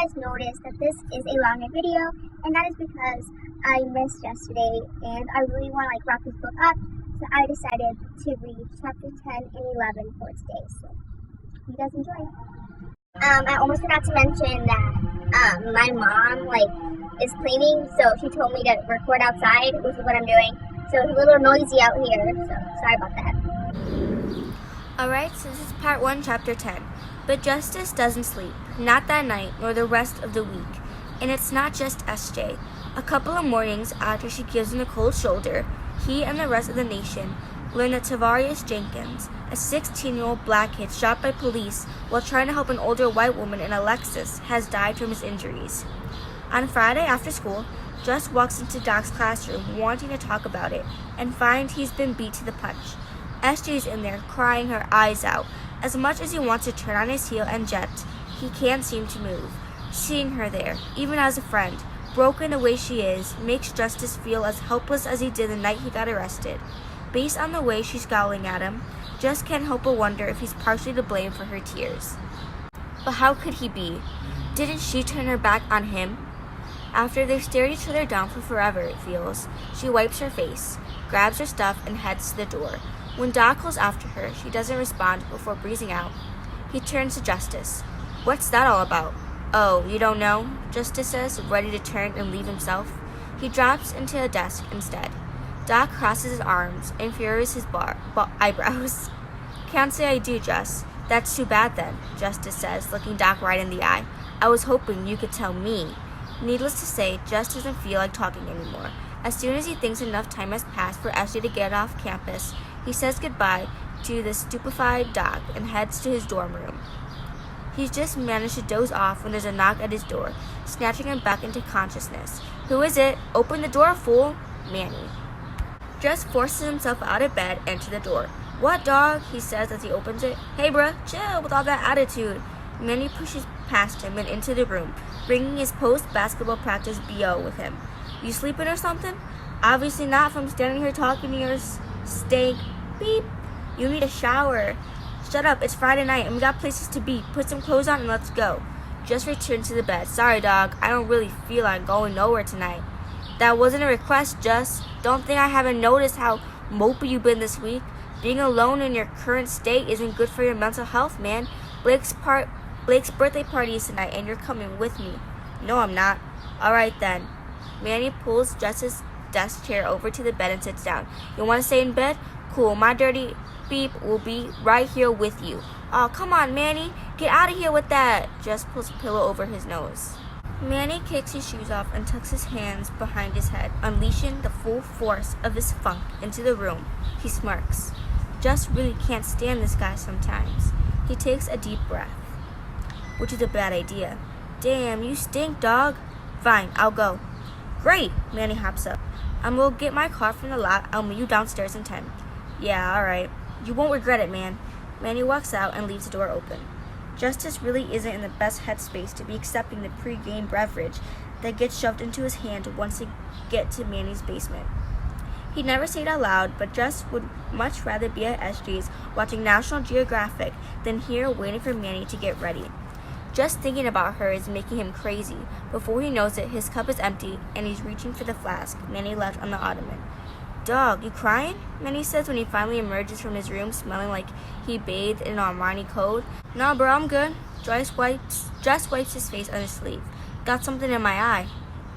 guys noticed that this is a longer video, and that is because I missed yesterday and I really want to wrap this book up, so I decided to read chapter 10 and 11 for today. So you guys enjoy. I almost forgot to mention that my mom is cleaning, so she told me to record outside, which is what I'm doing. So it's a little noisy out here, so sorry about that. Alright, so this is part 1, chapter 10. But Justice doesn't sleep, not that night, nor the rest of the week. And it's not just SJ. A couple of mornings after she gives him the cold shoulder, he and the rest of the nation learn that Tavarius Jenkins, a 16-year-old black kid shot by police while trying to help an older white woman in a Lexus, has died from his injuries. On Friday after school, Just walks into Doc's classroom wanting to talk about it and finds he's been beat to the punch. SJ's in there crying her eyes out. As much as he wants to turn on his heel and jet, he can't seem to move. Seeing her there, even as a friend, broken the way she is, makes Justice feel as helpless as he did the night he got arrested. Based on the way she's scowling at him, Just can't help but wonder if he's partially to blame for her tears. But how could he be? Didn't she turn her back on him? After they've stared each other down for forever, it feels, she wipes her face, grabs her stuff, and heads to the door. When Doc calls after her, she doesn't respond before breezing out. He turns to Justice. What's that all about? Oh, you don't know? Justice says, ready to turn and leave himself. He drops into a desk instead. Doc crosses his arms and furrows his eyebrows. Can't say I do, Just. That's too bad then, Justice says, looking Doc right in the eye. I was hoping you could tell me. Needless to say, Just doesn't feel like talking anymore. As soon as he thinks enough time has passed for Ashley to get off campus, he says goodbye to the stupefied Doc and heads to his dorm room. He's just managed to doze off when there's a knock at his door, snatching him back into consciousness. Who is it? Open the door, fool! Manny. Just forces himself out of bed and to the door. What, dog? He says as he opens it. Hey, bruh, chill with all that attitude. Manny pushes past him and into the room, bringing his post-basketball practice BO with him. You sleeping or something? Obviously not from standing here talking to your stank. Beep. You need a shower. Shut up, it's Friday night and we got places to be. Put some clothes on and let's go. Just returned to the bed. Sorry, dog. I don't really feel like going nowhere tonight. That wasn't a request, Just. Don't think I haven't noticed how mopey you've been this week. Being alone in your current state isn't good for your mental health, man. Blake's birthday party is tonight and you're coming with me. No, I'm not. Alright then. Manny pulls Just's desk chair over to the bed and sits down. You want to stay in bed? Cool, my dirty beep will be right here with you. Oh, come on, Manny. Get out of here with that. Just pulls a pillow over his nose. Manny kicks his shoes off and tucks his hands behind his head, unleashing the full force of his funk into the room. He smirks. Just really can't stand this guy sometimes. He takes a deep breath, which is a bad idea. Damn, you stink, dog. Fine, I'll go. Great, Manny hops up. I'm gonna get my car from the lot. I'll meet you downstairs in 10. Yeah, alright. You won't regret it, man. Manny walks out and leaves the door open. Justice really isn't in the best headspace to be accepting the pre-game beverage that gets shoved into his hand once they get to Manny's basement. He'd never say it out loud, but Just would much rather be at SJ's watching National Geographic than here waiting for Manny to get ready. Just thinking about her is making him crazy. Before he knows it, his cup is empty and he's reaching for the flask Manny left on the ottoman. Dog, you crying? Manny says when he finally emerges from his room smelling like he bathed in an Armani code. Nah, bro, I'm good. Just wipes his face on his sleeve. Got something in my eye.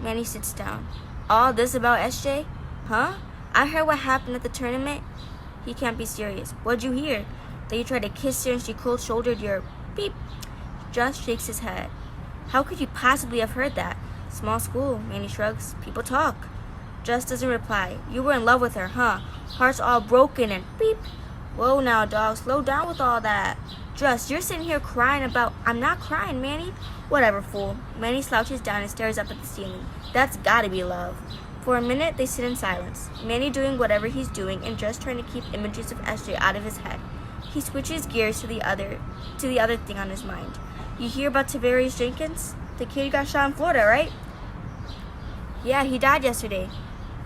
Manny sits down. All this about SJ? Huh? I heard what happened at the tournament. He can't be serious. What'd you hear? That you tried to kiss her and she cold shouldered your beep. Just shakes his head. How could you possibly have heard that? Small school, Manny shrugs. People talk. Just doesn't reply. You were in love with her, huh? Heart's all broken and beep. Whoa now, dog. Slow down with all that. Just, you're sitting here crying about... I'm not crying, Manny. Whatever, fool. Manny slouches down and stares up at the ceiling. That's gotta be love. For a minute, they sit in silence. Manny doing whatever he's doing and just trying to keep images of SJ out of his head. He switches gears to the other thing on his mind. You hear about Tavarius Jenkins? The kid who got shot in Florida, right? Yeah, he died yesterday.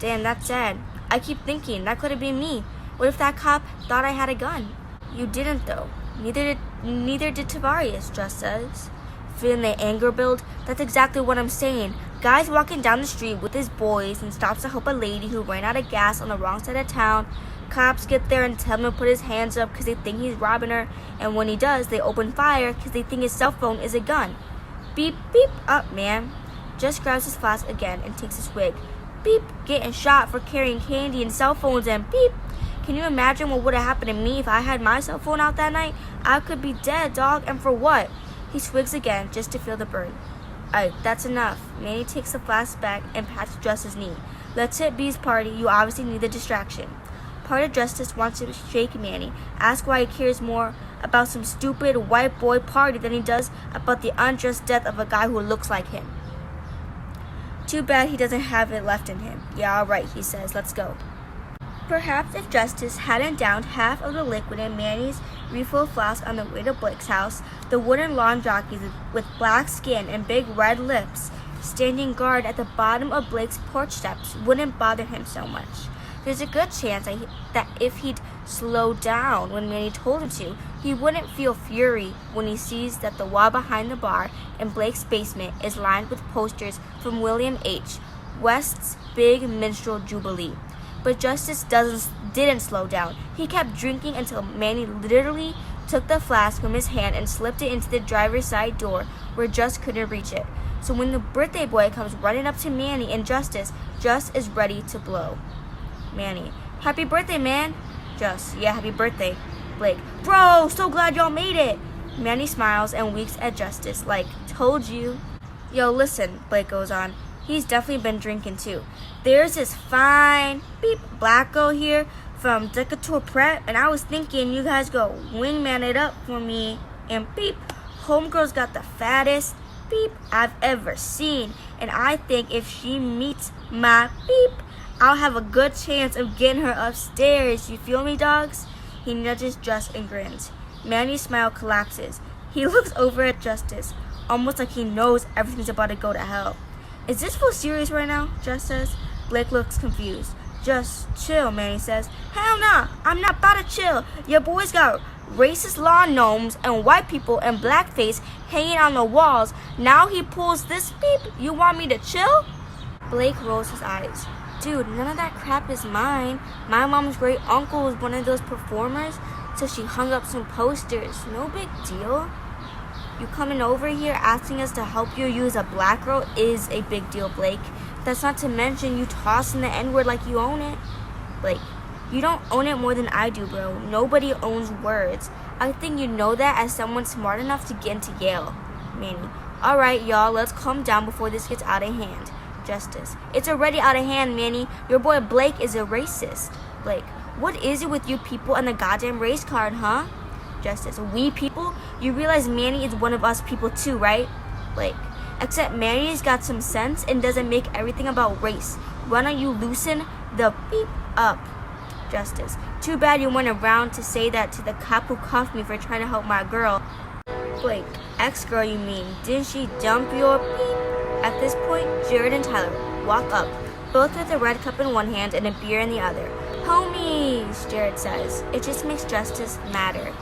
Damn, that's sad. I keep thinking, that could have been me. What if that cop thought I had a gun? You didn't, though. Neither did Tavarius, Just says. Feeling the anger build? That's exactly what I'm saying. Guy's walking down the street with his boys and stops to help a lady who ran out of gas on the wrong side of town. Cops get there and tell him to put his hands up because they think he's robbing her, and when he does, they open fire because they think his cell phone is a gun. Beep, beep, up, man. Just grabs his flask again and takes a swig. Beep, getting shot for carrying candy and cell phones, and beep. Can you imagine what would have happened to me if I had my cell phone out that night? I could be dead, dog, and for what? He swigs again just to feel the burn. Alright, that's enough. Manny takes the flask back and pats Justice's knee. Let's hit B's party. You obviously need the distraction. Part of Justice wants to shake Manny, ask why he cares more about some stupid white boy party than he does about the unjust death of a guy who looks like him. Too bad he doesn't have it left in him. Yeah, alright, he says. Let's go. Perhaps if Justice hadn't downed half of the liquid in Manny's refill flask on the way to Blake's house, the wooden lawn jockeys with black skin and big red lips standing guard at the bottom of Blake's porch steps wouldn't bother him so much. There's a good chance that if he'd slowed down when Manny told him to, he wouldn't feel fury when he sees that the wall behind the bar in Blake's basement is lined with posters from William H. West's Big Minstrel Jubilee. But Justice didn't slow down. He kept drinking until Manny literally took the flask from his hand and slipped it into the driver's side door where Just couldn't reach it. So when the birthday boy comes running up to Manny and Justice, Just is ready to blow. Manny, happy birthday, man. Just, yeah, happy birthday. Blake, bro, so glad y'all made it. Manny smiles and winks at Justice like, told you. Yo, listen, Blake goes on. He's definitely been drinking too. There's this fine, beep, black girl here from Decatur Prep, and I was thinking you guys go wingman it up for me. And beep, homegirl's got the fattest, beep, I've ever seen. And I think if she meets my beep, I'll have a good chance of getting her upstairs. You feel me, dogs? He nudges Just and grins. Manny's smile collapses. He looks over at Justice, almost like he knows everything's about to go to hell. Is this full serious right now? Just says. Blake looks confused. Just chill, Manny says. Hell nah, I'm not about to chill. Your boy's got racist lawn gnomes and white people and blackface hanging on the walls. Now he pulls this beep. You want me to chill? Blake rolls his eyes. Dude, none of that crap is mine. My mom's great uncle was one of those performers, so she hung up some posters. No big deal. You coming over here asking us to help you use a black girl is a big deal, Blake. That's not to mention you tossing the N-word like you own it. Blake, you don't own it more than I do, bro. Nobody owns words. I think you know that as someone smart enough to get into Yale. Manny, alright, y'all, let's calm down before this gets out of hand. Justice, it's already out of hand, Manny. Your boy Blake is a racist. Blake, what is it with you people and the goddamn race card, huh? Justice, we people? You realize Manny is one of us people too, right? Blake, except Manny's got some sense and doesn't make everything about race. Why don't you loosen the beep up? Justice, too bad you went around to say that to the cop who cuffed me for trying to help my girl. Blake, ex-girl you mean, didn't she dump your beep? At this point, Jared and Tyler walk up, both with a red cup in one hand and a beer in the other. Homies, Jared says. It just makes Justice madder.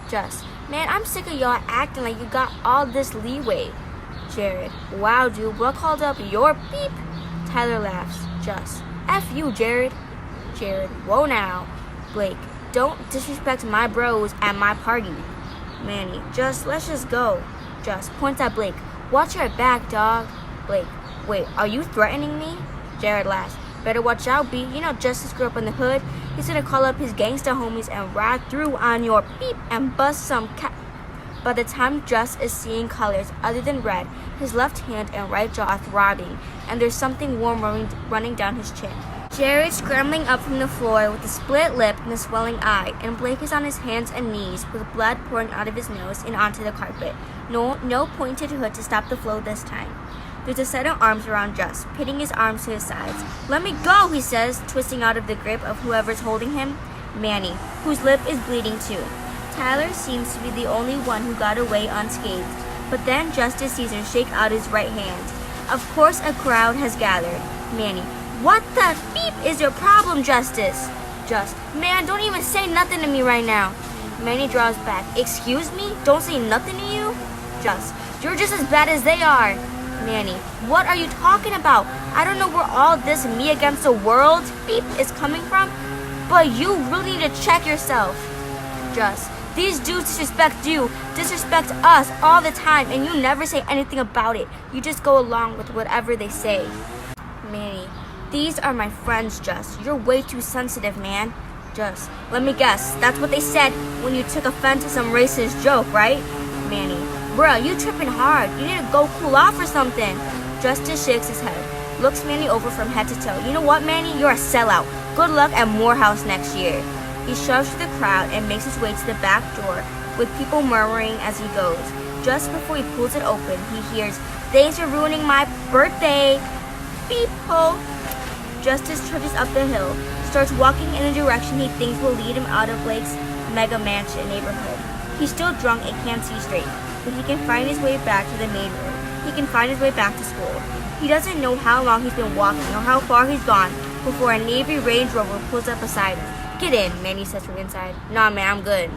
Just, man, I'm sick of y'all acting like you got all this leeway. Jared, wow, dude, what called up your beep? Tyler laughs. Just, F you, Jared. Jared, whoa now. Blake, don't disrespect my bros at my party. Manny, let's just go. Just, points at Blake. Watch your back, dog. Blake, wait, are you threatening me? Jared laughs. Better watch out, B. You know Justice grew up in the hood. He's gonna call up his gangsta homies and ride through on your beep and bust some By the time Just is seeing colors other than red, his left hand and right jaw are throbbing, and there's something warm running down his chin. Jared's scrambling up from the floor with a split lip and a swelling eye, and Blake is on his hands and knees with blood pouring out of his nose and onto the carpet. No pointed hood to stop the flow this time. There's a set of arms around Just, pitting his arms to his sides. Let me go, he says, twisting out of the grip of whoever's holding him. Manny, whose lip is bleeding too. Tyler seems to be the only one who got away unscathed, but then Justice sees him shake out his right hand. Of course a crowd has gathered. Manny, what the beep is your problem, Justice? Just, man, don't even say nothing to me right now. Manny draws back. Excuse me? Don't say nothing to you? Just, You're just as bad as they are. Manny, what are you talking about? I don't know where all this me against the world beep is coming from, but you really need to check yourself. Just, these dudes disrespect you, disrespect us all the time, and you never say anything about it. You just go along with whatever they say. Manny, these are my friends, Just. You're way too sensitive, man. Just, let me guess, that's what they said when you took offense to some racist joke, right? Manny, bruh, you tripping hard. You need to go cool off or something. Justice shakes his head, looks Manny over from head to toe. You know what, Manny? You're a sellout. Good luck at Morehouse next year. He shoves through the crowd and makes his way to the back door, with people murmuring as he goes. Just before he pulls it open, he hears, "Thanks for ruining my birthday." Beep ho. Justice trudges up the hill, starts walking in a direction he thinks will lead him out of Blake's mega mansion neighborhood. He's still drunk and can't see straight, but he can find his way back to the main road. He can find his way back to school. He doesn't know how long he's been walking or how far he's gone before a Navy Range Rover pulls up beside him. "Get in," Manny says from inside. "Nah, man, I'm good."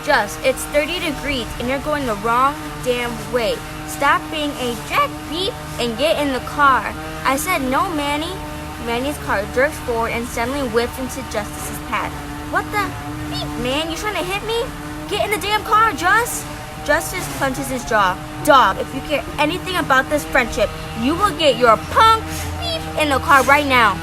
"Just, it's 30 degrees and you're going the wrong damn way. Stop being a jack beep and get in the car." "I said no, Manny." Manny's car jerks forward and suddenly whips into Justice's path. "What the beep, man? You trying to hit me? Get in the damn car, Just." Justice clenches his jaw. "Dog, if you care anything about this friendship, you will get your punk beep in the car right now."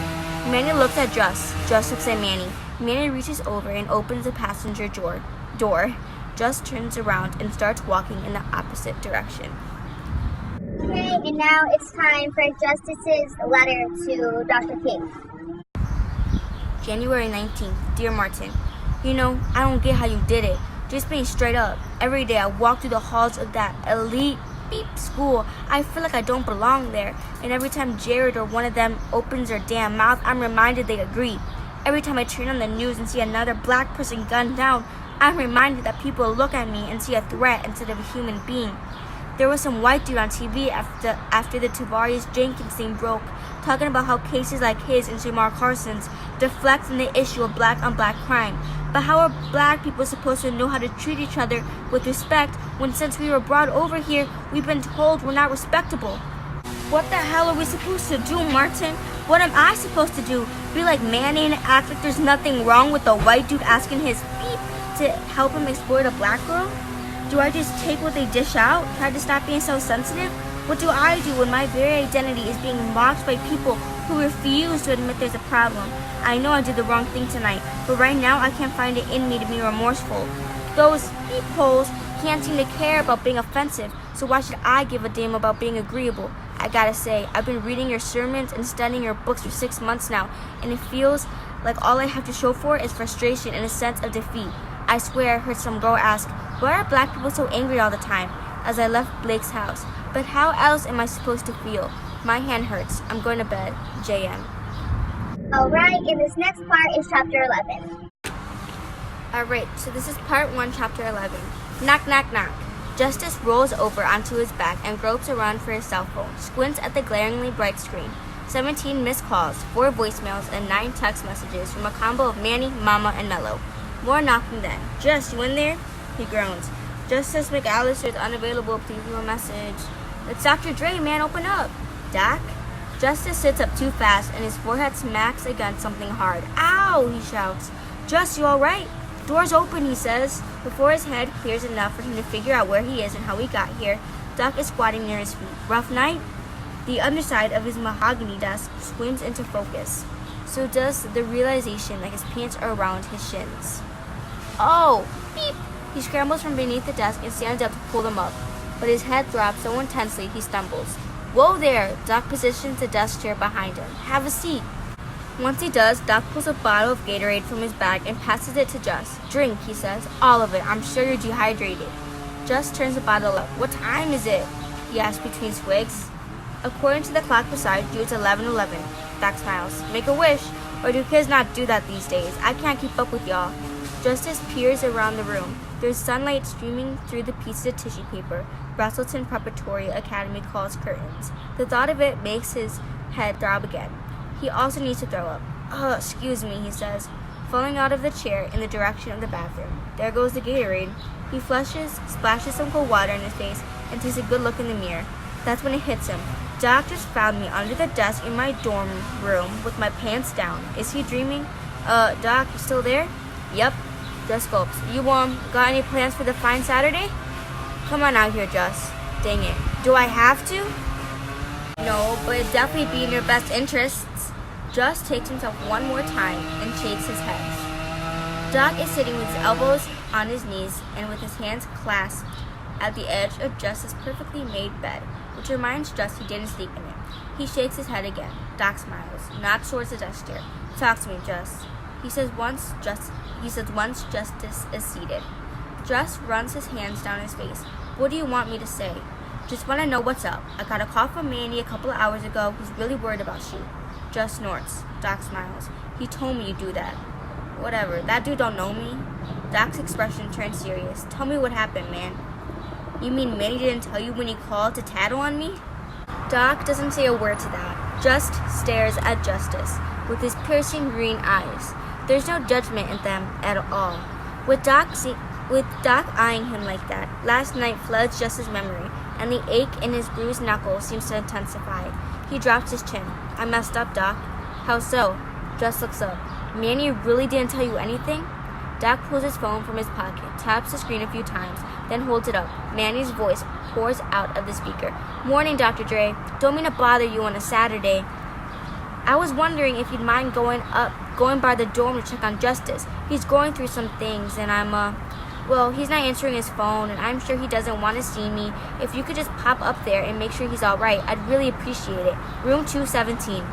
Manny looks at Just. Just looks at Manny. Manny reaches over and opens the passenger door. Just turns around and starts walking in the opposite direction. Okay, and now it's time for Justice's letter to Dr. King. January 19th. Dear Martin, you know, I don't get how you did it. Just being straight up. Every day I walk through the halls of that elite beep school, I feel like I don't belong there. And every time Jared or one of them opens their damn mouth, I'm reminded they agree. Every time I turn on the news and see another black person gunned down, I'm reminded that people look at me and see a threat instead of a human being. There was some white dude on TV after the Tavarius Jenkins thing broke, talking about how cases like his and Shamar Carson's deflect from the issue of black on black crime. But how are black people supposed to know how to treat each other with respect when since we were brought over here, we've been told we're not respectable? What the hell are we supposed to do, Martin? What am I supposed to do? Be like Manny and act like there's nothing wrong with the white dude asking his beep to help him exploit a black girl? Do I just take what they dish out? Try to stop being so sensitive? What do I do when my very identity is being mocked by people who refuse to admit there's a problem? I know I did the wrong thing tonight, but right now I can't find it in me to be remorseful. Those peepholes can't seem to care about being offensive, so why should I give a damn about being agreeable? I gotta say, I've been reading your sermons and studying your books for 6 months now, and it feels like all I have to show for is frustration and a sense of defeat. I swear I heard some girl ask, "Why are black people so angry all the time?" as I left Blake's house. But how else am I supposed to feel? My hand hurts. I'm going to bed. JM. Alright, and this next part is chapter 11. Alright, so this is part 1, chapter 11. Knock, knock, knock. Justice rolls over onto his back and gropes around for his cell phone, squints at the glaringly bright screen. 17 missed calls, 4 voicemails, and 9 text messages from a combo of Manny, Mama, and Mello. More knocking then. "Just, you in there?" He groans. "Justice McAllister is unavailable. Please leave a message." "It's Dr. Dre, man. Open up." "Doc?" Justice sits up too fast and his forehead smacks against something hard. "Ow!" he shouts. "Just, you alright?" "Door's open," he says. Before his head clears enough for him to figure out where he is and how he got here, Doc is squatting near his feet. "Rough night?" The underside of his mahogany desk swims into focus. So does the realization that his pants are around his shins. "Oh!" Beep! He scrambles from beneath the desk and stands up to pull them up. But his head throbs so intensely he stumbles. "Whoa there!" Doc positions the desk chair behind him. "Have a seat." Once he does, Doc pulls a bottle of Gatorade from his bag and passes it to Just. "Drink," he says. "All of it. I'm sure you're dehydrated." Just turns the bottle up. "What time is it?" he asks between swigs. According to the clock beside you, it's 11:11. Doc smiles. "Make a wish. Or do kids not do that these days? I can't keep up with y'all." Justice peers around the room. There's sunlight streaming through the pieces of tissue paper Russellton Preparatory Academy calls curtains. The thought of it makes his head throb again. He also needs to throw up. Excuse me," he says, falling out of the chair in the direction of the bathroom. There goes the Gatorade. He splashes some cold water in his face and takes a good look in the mirror. That's when it hits him. Doc just found me under the desk in my dorm room with my pants down. Is he dreaming? Doc, you still there? Yep. Just gulps. You, got any plans for the fine Saturday? Come on out here, Just. Dang it. Do I have to? No, but it'd definitely be in your best interests. Just takes himself one more time and shakes his head. Doc is sitting with his elbows on his knees and with his hands clasped at the edge of Just's perfectly made bed, which reminds Just he didn't sleep in it. He shakes his head again. Doc smiles, nods towards the desk chair. Talk to me, Just. He says once Justice is seated. Just runs his hands down his face. What do you want me to say? Just want to know what's up. I got a call from Manny a couple of hours ago. He's really worried about you. Just snorts. Doc smiles. He told me you'd do that. Whatever. That dude don't know me. Doc's expression turns serious. Tell me what happened, man. You mean Manny didn't tell you when he called to tattle on me? Doc doesn't say a word to that. Just stares at Justice with his piercing green eyes. There's no judgment in them at all. With Doc eyeing him like that, last night floods Justice's memory, and the ache in his bruised knuckles seems to intensify. He drops his chin. I messed up, Doc. How so? Just looks up. Manny really didn't tell you anything? Doc pulls his phone from his pocket, taps the screen a few times, then holds it up. Manny's voice pours out of the speaker. Morning, Dr. Dre. Don't mean to bother you on a Saturday. I was wondering if you'd mind going by the dorm to check on Justice. He's going through some things, and he's not answering his phone, and I'm sure he doesn't want to see me. If you could just pop up there and make sure he's all right, I'd really appreciate it. Room 217.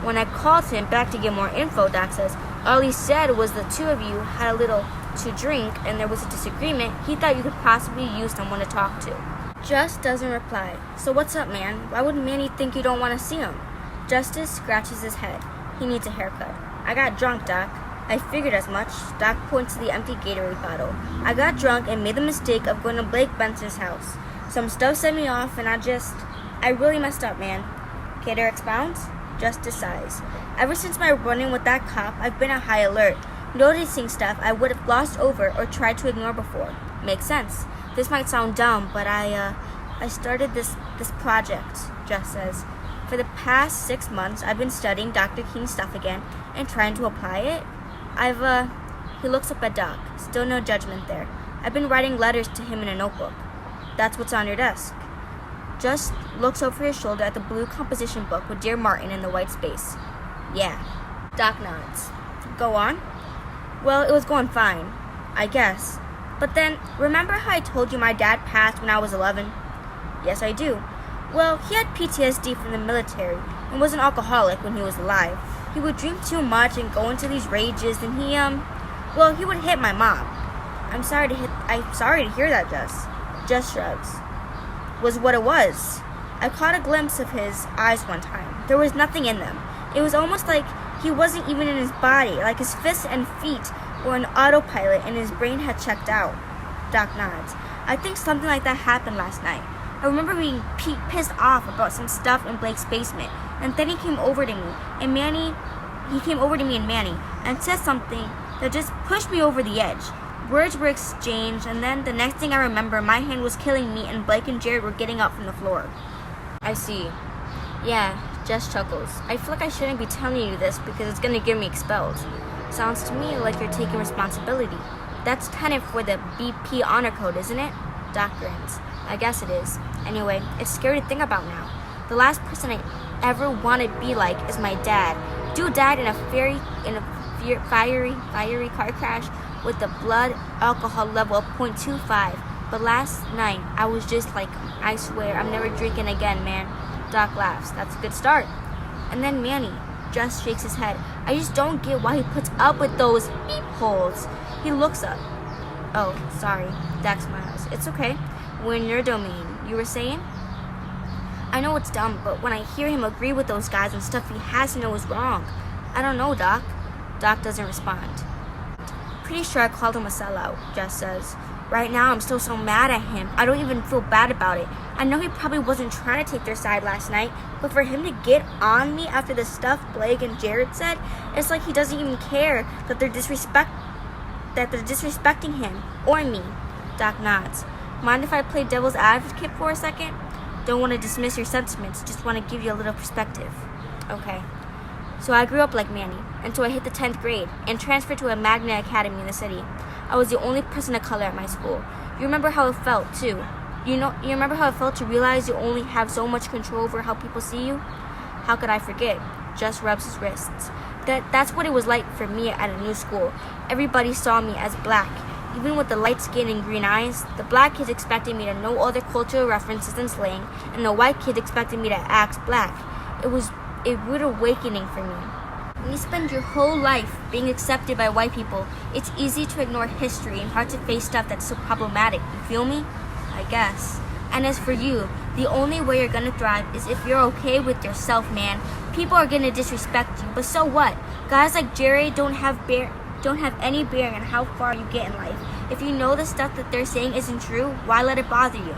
When I called him back to get more info, Doc says, all he said was the two of you had a little to drink and there was a disagreement. He thought you could possibly use someone to talk to. Just doesn't reply. So what's up, man? Why would Manny think you don't want to see him? Justice scratches his head. He needs a haircut. I got drunk, Doc. I figured as much. Doc points to the empty Gatorade bottle. I got drunk and made the mistake of going to Blake Benson's house. Some stuff set me off and I really messed up, man. Cater expounds. Justice sighs. Ever since my run-in with that cop, I've been on high alert, noticing stuff I would have glossed over or tried to ignore before. Makes sense. This might sound dumb, but I started this project, Just says. For the past 6 months, I've been studying Dr. King's stuff again and trying to apply it. He looks up at Doc. Still no judgment there. I've been writing letters to him in a notebook. That's what's on your desk. Just looks over his shoulder at the blue composition book with Dear Martin in the white space. Yeah. Doc nods. Go on? Well, it was going fine, I guess. But then, remember how I told you my dad passed when I was 11? Yes, I do. Well, he had PTSD from the military and was an alcoholic when he was alive. He would drink too much and go into these rages, and he would hit my mom. I'm sorry to hear that, Jess. Just shrugs. Was what it was. I caught a glimpse of his eyes one time. There was nothing in them. It was almost like he wasn't even in his body, like his fists and feet were an autopilot and his brain had checked out. Doc nods. I think something like that happened last night. I remember being pissed off about some stuff in Blake's basement, and then he came over to me and Manny and said something that just pushed me over the edge. Words were exchanged, and then the next thing I remember, my hand was killing me and Blake and Jared were getting up from the floor. I see. Yeah, Jess chuckles. I feel like I shouldn't be telling you this because it's going to get me expelled. Sounds to me like you're taking responsibility. That's tenet for the BP honor code, isn't it? Doc grins. I guess it is. Anyway, it's scary to think about now. The last person I ever wanted to be like is my dad. Dude died in a fiery car crash with the blood alcohol level of 0.25. But last night, I was just like him. I swear, I'm never drinking again, man. Doc laughs. That's a good start. And then Manny just shakes his head. I just don't get why he puts up with those beep holes. He looks up. Oh, sorry. Doc smiles. It's okay. We're in your domain. You were saying? I know it's dumb, but when I hear him agree with those guys and stuff he has to know is wrong. I don't know, Doc. Doc doesn't respond. Pretty sure I called him a sellout, Jess says. Right now, I'm still so mad at him. I don't even feel bad about it. I know he probably wasn't trying to take their side last night, but for him to get on me after the stuff Blake and Jared said, it's like he doesn't even care that they're disrespecting him or me. Doc nods. Mind if I play devil's advocate for a second? Don't want to dismiss your sentiments, just want to give you a little perspective. Okay. So I grew up like Manny, until I hit the 10th grade and transferred to a magnet academy in the city. I was the only person of color at my school. You remember how it felt, too. You remember how it felt to realize you only have so much control over how people see you? How could I forget? Just rubs his wrists. That's what it was like for me at a new school. Everybody saw me as black. Even with the light skin and green eyes, the black kids expected me to know all the cultural references and slang, and the white kids expected me to act black. It was a rude awakening for me. When you spend your whole life being accepted by white people, it's easy to ignore history and hard to face stuff that's so problematic. You feel me? I guess. And as for you, the only way you're gonna thrive is if you're okay with yourself, man. People are gonna disrespect you, but so what? Guys like Jerry don't have any bearing on how far you get in life. If you know the stuff that they're saying isn't true, why let it bother you?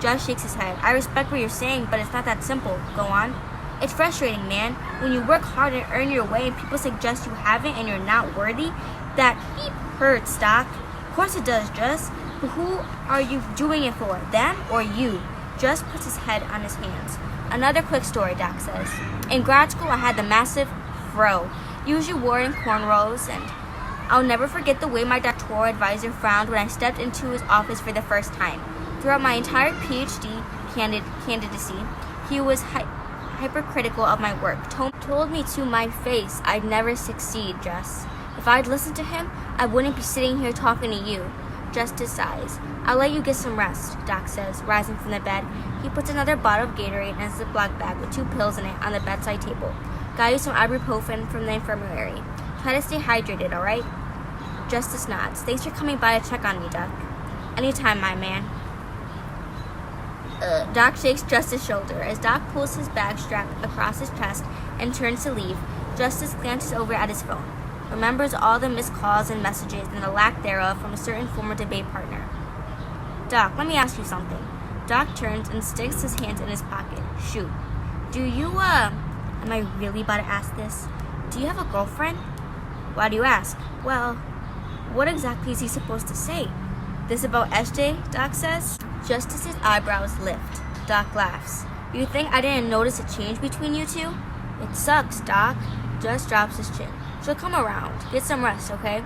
Josh shakes his head. I respect what you're saying, but it's not that simple. Go on. It's frustrating, man. When you work hard and earn your way and people suggest you haven't and you're not worthy, that beep hurts, Doc. Of course it does, Just. But who are you doing it for? Them or you? Just puts his head on his hands. Another quick story, Doc says. In grad school, I had the massive fro, usually wore in cornrows, and I'll never forget the way my doctoral advisor frowned when I stepped into his office for the first time. Throughout my entire PhD candidacy, he was hypercritical of my work. Told me to my face I'd never succeed, Jess. If I'd listened to him, I wouldn't be sitting here talking to you. Justice sighs. I'll let you get some rest, Doc says, rising from the bed. He puts another bottle of Gatorade in a Ziploc bag with 2 pills in it on the bedside table. Got you some ibuprofen from the infirmary. Try to stay hydrated, alright? Justice nods. Thanks for coming by to check on me, Doc. Anytime, my man. Doc shakes Justice's shoulder. As Doc pulls his bag strap across his chest and turns to leave, Justice glances over at his phone. Remembers all the missed calls and messages and the lack thereof from a certain former debate partner. Doc, let me ask you something. Doc turns and sticks his hands in his pocket. Shoot. Am I really about to ask this? Do you have a girlfriend? Why do you ask? Well, what exactly is he supposed to say? This about SJ, Doc says. Justice's eyebrows lift. Doc laughs. You think I didn't notice a change between you two? It sucks, Doc. Just drops his chin. She'll come around. Get some rest, okay?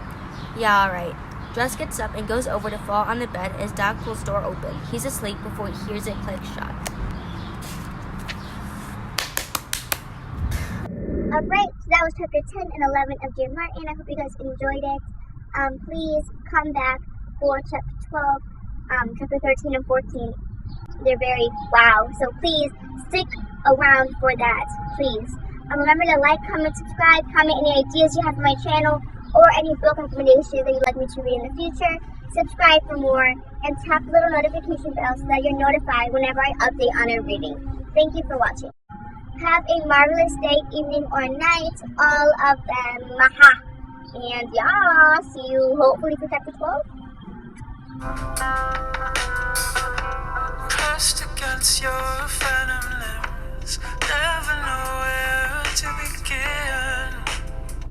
Yeah, alright. Just gets up and goes over to fall on the bed as Doc pulls the door open. He's asleep before he hears it click shut. Alright, so that was chapter 10 and 11 of Dear Martin. I hope you guys enjoyed it. Please come back for chapter 12, chapter 13 and 14. They're very wow. So please stick around for that, please. Remember to like, comment, subscribe, comment any ideas you have for my channel or any book recommendations that you'd like me to read in the future. Subscribe for more and tap the little notification bell so that you're notified whenever I update on a reading. Thank you for watching. Have a marvelous day, evening, or night, all of them. Maha. And yeah, see you hopefully for chapter 12. Pressed against your phantom limbs, never know where to begin.